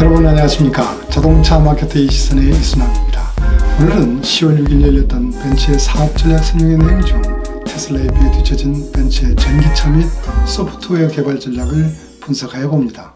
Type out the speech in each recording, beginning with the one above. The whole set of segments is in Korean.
여러분 안녕하십니까. 자동차 마케팅 시선의 이순환입니다. 오늘은 10월 6일 열렸던 벤츠의 사업 전략 설명의 내용 중 테슬라에 비해 뒤처진 벤츠의 전기차 및 소프트웨어 개발 전략을 분석하여 봅니다.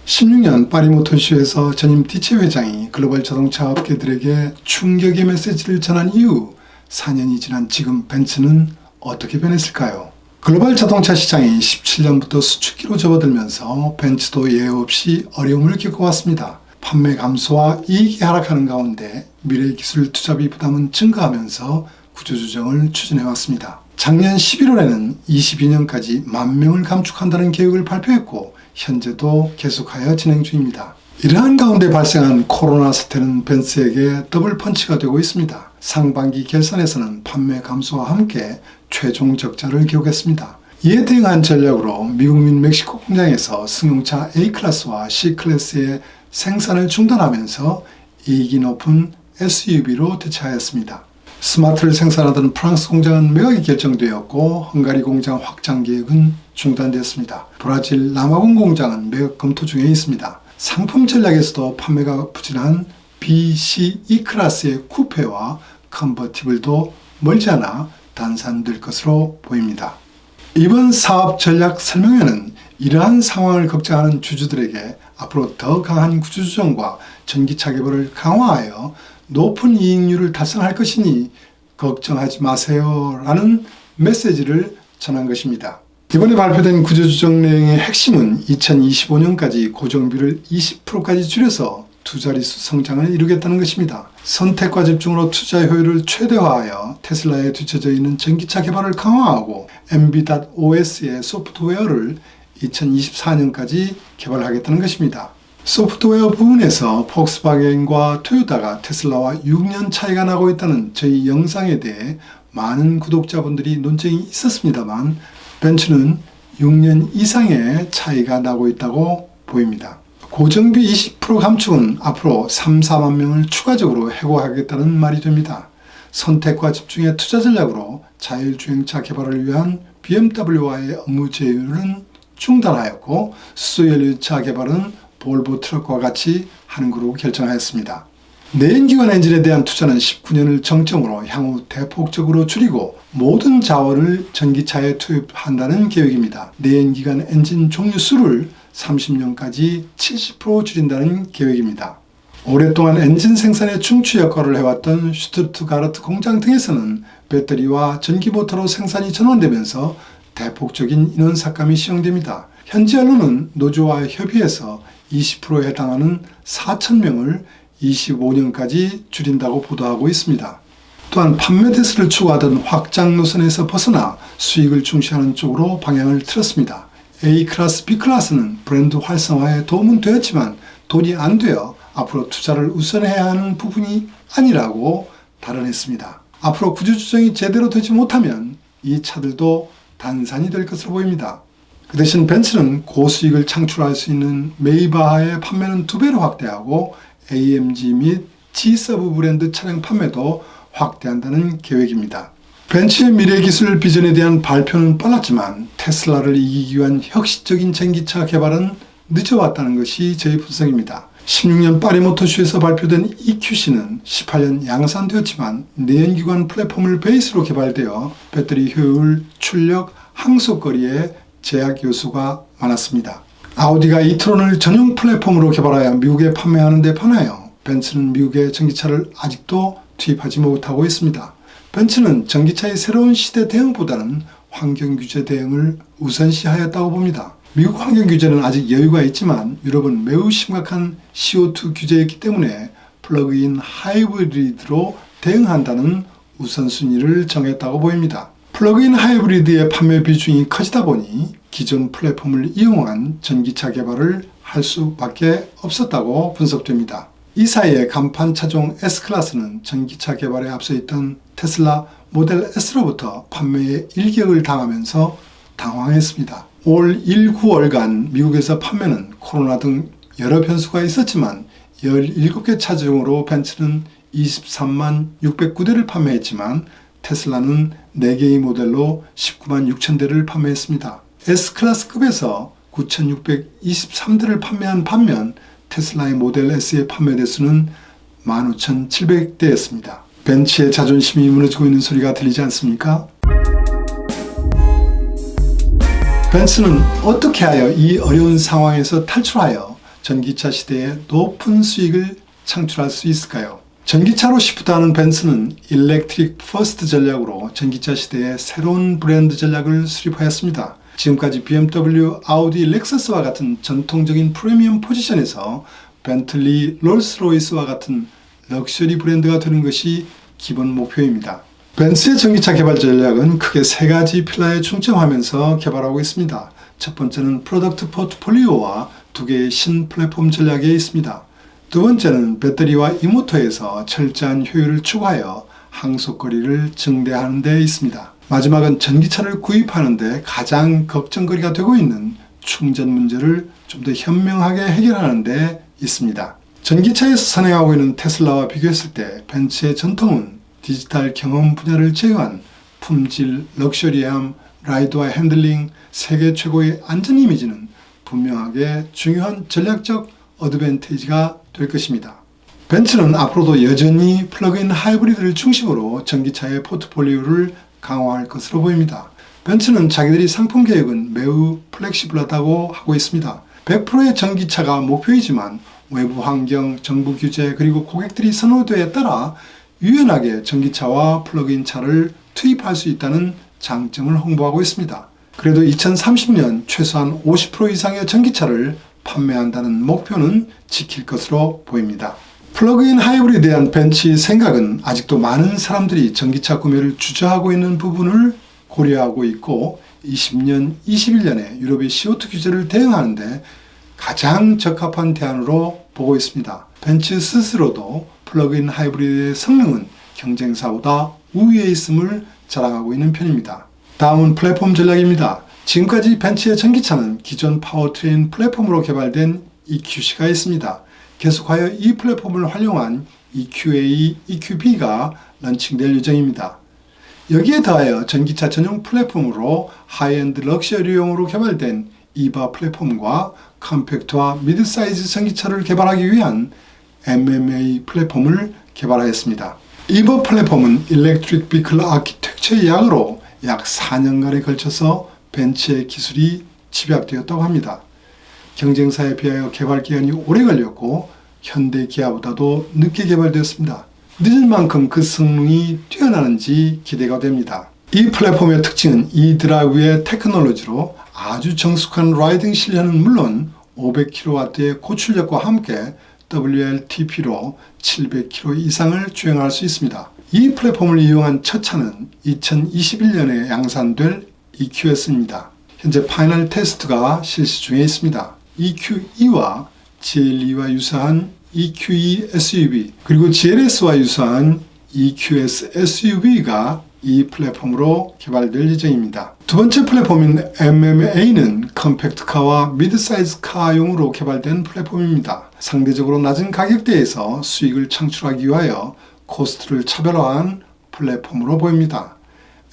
16년 파리 모터쇼에서 전임 디체 회장이 글로벌 자동차 업계들에게 충격의 메시지를 전한 이후 4년이 지난 지금 벤츠는 어떻게 변했을까요? 글로벌 자동차 시장이 17년부터 수축기로 접어들면서 벤츠도 예외 없이 어려움을 겪어왔습니다. 판매 감소와 이익이 하락하는 가운데 미래 기술 투자비 부담은 증가하면서 구조조정을 추진해왔습니다. 작년 11월에는 22년까지 10,000명을 감축한다는 계획을 발표했고 현재도 계속하여 진행 중입니다. 이러한 가운데 발생한 코로나 사태는 벤츠에게 더블 펀치가 되고 있습니다. 상반기 결산에서는 판매 감소와 함께 최종 적자를 기록했습니다. 이에 대응한 전략으로 미국 및 멕시코 공장에서 승용차 A클래스와 C클래스의 생산을 중단하면서 이익이 높은 SUV로 대체하였습니다. 스마트를 생산하던 프랑스 공장은 매각이 결정되었고 헝가리 공장 확장 계획은 중단되었습니다. 브라질 남아공 공장은 매각 검토 중에 있습니다. 상품 전략에서도 판매가 부진한 B, C, E클래스의 쿠페와 컨버티블도 멀지 않아 단산될 것으로 보입니다. 이번 사업 전략 설명회는 이러한 상황을 걱정하는 주주들에게 앞으로 더 강한 구조조정과 전기차 개발을 강화하여 높은 이익률을 달성할 것이니 걱정하지 마세요 라는 메시지를 전한 것입니다. 이번에 발표된 구조조정 내용의 핵심은 2025년까지 고정비를 20%까지 줄여서 두 자릿수 성장을 이루겠다는 것입니다. 선택과 집중으로 투자 효율을 최대화하여 테슬라에 뒤처져 있는 전기차 개발을 강화하고 MB.OS의 소프트웨어를 2024년까지 개발하겠다는 것입니다. 소프트웨어 부분에서 폭스바겐과 토요타가 테슬라와 6년 차이가 나고 있다는 저희 영상에 대해 많은 구독자분들이 논쟁이 있었습니다만 벤츠는 6년 이상의 차이가 나고 있다고 보입니다. 고정비 20% 감축은 앞으로 3, 4만 명을 추가적으로 해고하겠다는 말이 됩니다. 선택과 집중의 투자 전략으로 자율주행차 개발을 위한 BMW와의 업무 제휴는 중단하였고 수소연료차 개발은 볼보 트럭과 같이 하는 것으로 결정하였습니다. 내연기관 엔진에 대한 투자는 19년을 정점으로 향후 대폭적으로 줄이고 모든 자원을 전기차에 투입한다는 계획입니다. 내연기관 엔진 종류 수를 30년까지 70% 줄인다는 계획입니다. 오랫동안 엔진 생산의 중추 역할을 해왔던 슈투트가르트 공장 등에서는 배터리와 전기모터로 생산이 전환되면서 대폭적인 인원 삭감이 시행됩니다. 현지 언론은 노조와 협의해서 20%에 해당하는 4,000명을 25년까지 줄인다고 보도하고 있습니다. 또한 판매 대수를 추구하던 확장 노선에서 벗어나 수익을 중시하는 쪽으로 방향을 틀었습니다. A클래스, B클래스는 브랜드 활성화에 도움은 되었지만 돈이 안 되어 앞으로 투자를 우선해야 하는 부분이 아니라고 발언했습니다. 앞으로 구조조정이 제대로 되지 못하면 이 차들도 단산이 될 것으로 보입니다. 그 대신 벤츠는 고수익을 창출할 수 있는 메이바하의 판매는 2배로 확대하고 AMG 및 G-서브 브랜드 차량 판매도 확대한다는 계획입니다. 벤츠의 미래 기술 비전에 대한 발표는 빨랐지만 테슬라를 이기기 위한 혁신적인 전기차 개발은 늦어왔다는 것이 저희 분석입니다. 16년 파리 모터쇼에서 발표된 EQC는 18년 양산되었지만 내연기관 플랫폼을 베이스로 개발되어 배터리 효율, 출력, 항속거리에 제약 요소가 많았습니다. 아우디가 이트론을 전용 플랫폼으로 개발하여 미국에 판매하는 데 반하여 벤츠는 미국에 전기차를 아직도 투입하지 못하고 있습니다. 벤츠는 전기차의 새로운 시대 대응보다는 환경규제 대응을 우선시하였다고 봅니다. 미국 환경규제는 아직 여유가 있지만 유럽은 매우 심각한 CO2 규제였기 때문에 플러그인 하이브리드로 대응한다는 우선순위를 정했다고 보입니다. 플러그인 하이브리드의 판매 비중이 커지다 보니 기존 플랫폼을 이용한 전기차 개발을 할 수밖에 없었다고 분석됩니다. 이 사이에 간판 차종 S클래스는 전기차 개발에 앞서 있던 테슬라 모델 S로부터 판매에 일격을 당하면서 당황했습니다. 올 1, 9월간 미국에서 판매는 코로나 등 여러 변수가 있었지만 17개 차종으로 벤츠는 23만 609대를 판매했지만 테슬라는 4개의 모델로 19만 6천 대를 판매했습니다. S클래스급에서 9,623대를 판매한 반면 테슬라의 모델 S의 판매 대수는 15,700대였습니다. 벤츠의 자존심이 무너지고 있는 소리가 들리지 않습니까? 벤츠는 어떻게 하여 이 어려운 상황에서 탈출하여 전기차 시대에 높은 수익을 창출할 수 있을까요? 전기차로 시프트하는 벤츠는 일렉트릭 퍼스트 전략으로 전기차 시대에 새로운 브랜드 전략을 수립하였습니다. 지금까지 BMW, 아우디, 렉서스와 같은 전통적인 프리미엄 포지션에서 벤틀리, 롤스로이스와 같은 럭셔리 브랜드가 되는 것이 기본 목표입니다. 벤츠의 전기차 개발 전략은 크게 세 가지 필러에 중점하면서 개발하고 있습니다. 첫 번째는 프로덕트 포트폴리오와 두 개의 신 플랫폼 전략에 있습니다. 두 번째는 배터리와 이모터에서 철저한 효율을 추구하여 항속거리를 증대하는 데 있습니다. 마지막은 전기차를 구입하는 데 가장 걱정거리가 되고 있는 충전 문제를 좀 더 현명하게 해결하는 데 있습니다. 전기차에서 선행하고 있는 테슬라와 비교했을 때 벤츠의 전통은 디지털 경험 분야를 제어한 품질, 럭셔리함, 라이드와 핸들링, 세계 최고의 안전 이미지는 분명하게 중요한 전략적 어드밴티지가 될 것입니다. 벤츠는 앞으로도 여전히 플러그인 하이브리드를 중심으로 전기차의 포트폴리오를 강화할 것으로 보입니다. 벤츠는 자기들이 상품 계획은 매우 플렉시블하다고 하고 있습니다. 100%의 전기차가 목표이지만 외부 환경, 정부 규제, 그리고 고객들이 선호도에 따라 유연하게 전기차와 플러그인 차를 투입할 수 있다는 장점을 홍보하고 있습니다. 그래도 2030년 최소한 50% 이상의 전기차를 판매한다는 목표는 지킬 것으로 보입니다. 플러그인 하이브리드에 대한 벤츠의 생각은 아직도 많은 사람들이 전기차 구매를 주저하고 있는 부분을 고려하고 있고 20년, 21년에 유럽의 CO2 규제를 대응하는데 가장 적합한 대안으로 보고 있습니다. 벤츠 스스로도 플러그인 하이브리드의 성능은 경쟁사보다 우위에 있음을 자랑하고 있는 편입니다. 다음은 플랫폼 전략입니다. 지금까지 벤츠의 전기차는 기존 파워트레인 플랫폼으로 개발된 EQC가 있습니다. 계속하여 이 플랫폼을 활용한 EQA, EQB가 런칭될 예정입니다. 여기에 더하여 전기차 전용 플랫폼으로 하이엔드 럭셔리용으로 개발된 이바 플랫폼과 컴팩트와 미드사이즈 전기차를 개발하기 위한 MMA 플랫폼을 개발하였습니다. 이바 플랫폼은 일렉트릭 비클 아키텍처의 약으로 약 4년간에 걸쳐서 벤츠의 기술이 집약되었다고 합니다. 경쟁사에 비하여 개발 기간이 오래 걸렸고 현대 기아보다도 늦게 개발되었습니다. 늦은 만큼 그 성능이 뛰어나는지 기대가 됩니다. 이 플랫폼의 특징은 이 드라이브의 테크놀로지로 아주 정숙한 라이딩 실력은 물론 500kW의 고출력과 함께 WLTP로 700km 이상을 주행할 수 있습니다. 이 플랫폼을 이용한 첫 차는 2021년에 양산될 EQS입니다. 현재 파이널 테스트가 실시 중에 있습니다. EQE와 GLE와 유사한 EQE SUV 그리고 GLS와 유사한 EQS SUV가 이 플랫폼으로 개발될 예정입니다. 두 번째 플랫폼인 MMA는 컴팩트카와 미드사이즈 카용으로 개발된 플랫폼입니다. 상대적으로 낮은 가격대에서 수익을 창출하기 위하여 코스트를 차별화한 플랫폼으로 보입니다.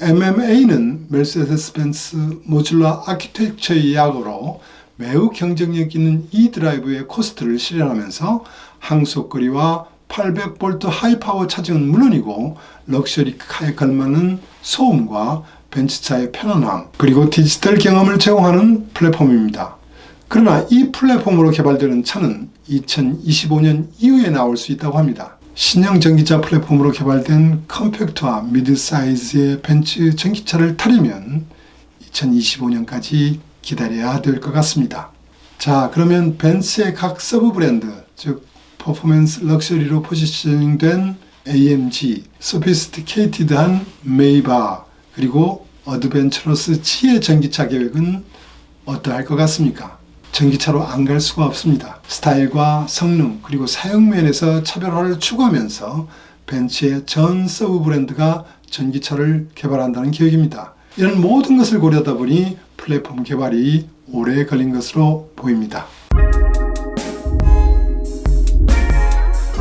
MMA는 메르세데스 벤츠 모듈러 아키텍처의 약으로 매우 경쟁력 있는 이 드라이브의 코스트를 실현하면서 항속거리와 800V 하이파워 차징은 물론이고 럭셔리카에 걸맞는 소음과 벤츠차의 편안함 그리고 디지털 경험을 제공하는 플랫폼입니다. 그러나 이 플랫폼으로 개발되는 차는 2025년 이후에 나올 수 있다고 합니다. 신형 전기차 플랫폼으로 개발된 컴팩트와 미드사이즈의 벤츠 전기차를 타려면 2025년까지 기다려야 될 것 같습니다. 자, 그러면 벤츠의 각 서브 브랜드, 즉 퍼포먼스 럭셔리로 포지셔닝된 AMG, 소피스티케이티드한 메이바, 그리고 어드벤처러스 G의 전기차 계획은 어떠할 것 같습니까? 전기차로 안 갈 수가 없습니다. 스타일과 성능 그리고 사용 면에서 차별화를 추구하면서 벤츠의 전 서브 브랜드가 전기차를 개발한다는 계획입니다. 이런 모든 것을 고려하다 보니 플랫폼 개발이 오래 걸린 것으로 보입니다.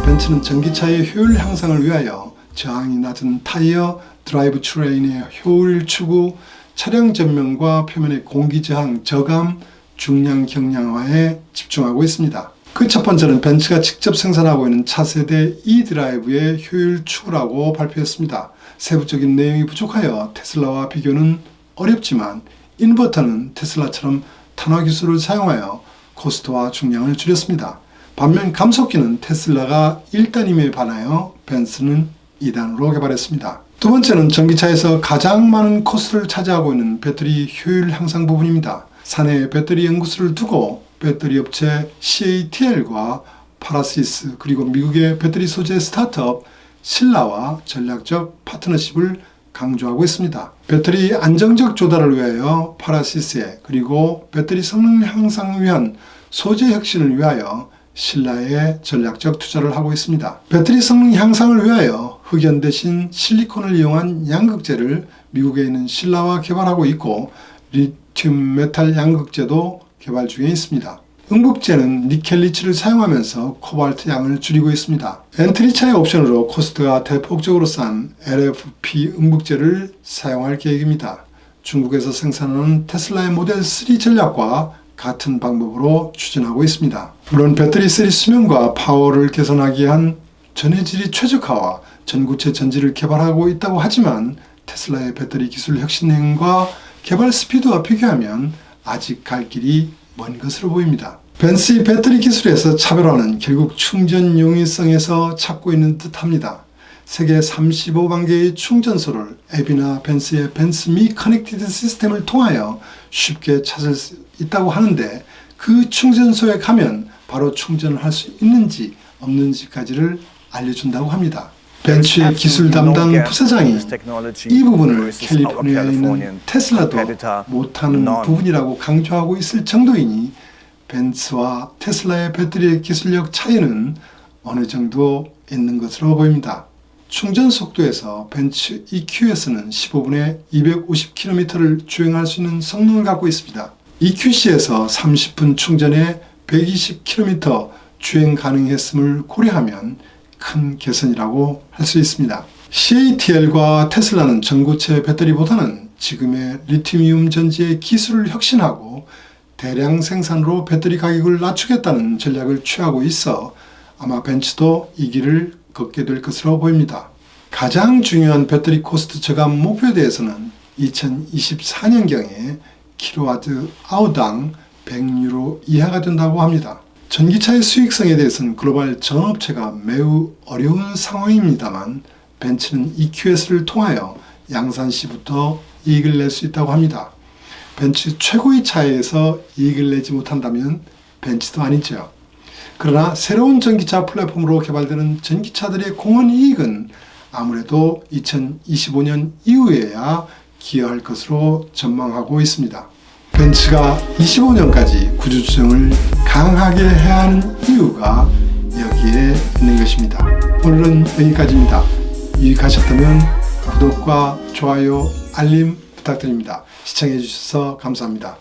벤츠는 전기차의 효율 향상을 위하여 저항이 낮은 타이어, 드라이브 트레인의 효율 추구, 차량 전면과 표면의 공기 저항 저감, 중량 경량화에 집중하고 있습니다. 그 첫 번째는 벤츠가 직접 생산하고 있는 차세대 e드라이브의 효율 추구라고 발표했습니다. 세부적인 내용이 부족하여 테슬라와 비교는 어렵지만 인버터는 테슬라처럼 탄화 기술을 사용하여 코스트와 중량을 줄였습니다. 반면 감속기는 테슬라가 1단임에 반하여 벤츠는 2단으로 개발했습니다. 두 번째는 전기차에서 가장 많은 코스트를 차지하고 있는 배터리 효율 향상 부분입니다. 사내에 배터리 연구소를 두고 배터리 업체 CATL과 파라시스 그리고 미국의 배터리 소재 스타트업 신라와 전략적 파트너십을 강조하고 있습니다. 배터리 안정적 조달을 위하여 파라시스에 그리고 배터리 성능 향상을 위한 소재 혁신을 위하여 신라에 전략적 투자를 하고 있습니다. 배터리 성능 향상을 위하여 흑연 대신 실리콘을 이용한 양극재를 미국에 있는 신라와 개발하고 있고 리튬 메탈 양극재도 개발 중에 있습니다. 응급재는 니켈 리치를 사용하면서 코발트 양을 줄이고 있습니다. 엔트리차의 옵션으로 코스트가 대폭적으로 싼 LFP 응급재를 사용할 계획입니다. 중국에서 생산하는 테슬라의 모델 3 전략과 같은 방법으로 추진하고 있습니다. 물론 배터리 셀 수명과 파워를 개선하기 위한 전해질이 최적화와 전구체 전지를 개발하고 있다고 하지만 테슬라의 배터리 기술 혁신과 개발 스피드와 비교하면 아직 갈 길이 먼 것으로 보입니다. 벤츠의 배터리 기술에서 차별화는 결국 충전 용이성에서 찾고 있는 듯합니다. 세계 35만 개의 충전소를 앱이나 벤츠의 벤츠미 커넥티드 시스템을 통하여 쉽게 찾을 수 있다고 하는데 그 충전소에 가면 바로 충전을 할 수 있는지 없는지까지를 알려준다고 합니다. 벤츠의 기술 담당 부사장이 이 부분을 캘리포니아에 있는 테슬라도 못하는 부분이라고 강조하고 있을 정도이니 벤츠와 테슬라의 배터리 기술력 차이는 어느 정도 있는 것으로 보입니다. 충전 속도에서 벤츠 EQS는 15분에 250km를 주행할 수 있는 성능을 갖고 있습니다. EQC에서 30분 충전에 120km 주행 가능했음을 고려하면 큰 개선이라고 할 수 있습니다. CATL과 테슬라는 전고체 배터리보다는 지금의 리튬이온 전지의 기술을 혁신하고 대량 생산으로 배터리 가격을 낮추겠다는 전략을 취하고 있어 아마 벤츠도 이 길을 걷게 될 것으로 보입니다. 가장 중요한 배터리 코스트 저감 목표에 대해서는 2024년경에 킬로와트-아워당 100유로 이하가 된다고 합니다. 전기차의 수익성에 대해서는 글로벌 전 업체가 매우 어려운 상황입니다만 벤츠는 EQS를 통하여 양산시부터 이익을 낼 수 있다고 합니다. 벤츠 최고의 차에서 이익을 내지 못한다면 벤츠도 아니죠. 그러나 새로운 전기차 플랫폼으로 개발되는 전기차들의 공헌 이익은 아무래도 2025년 이후에야 기여할 것으로 전망하고 있습니다. 벤츠가 25년까지 구조조정을 강하게 해야 하는 이유가 여기에 있는 것입니다. 오늘은 여기까지입니다. 유익하셨다면 구독과 좋아요, 알림 부탁드립니다. 시청해 주셔서 감사합니다.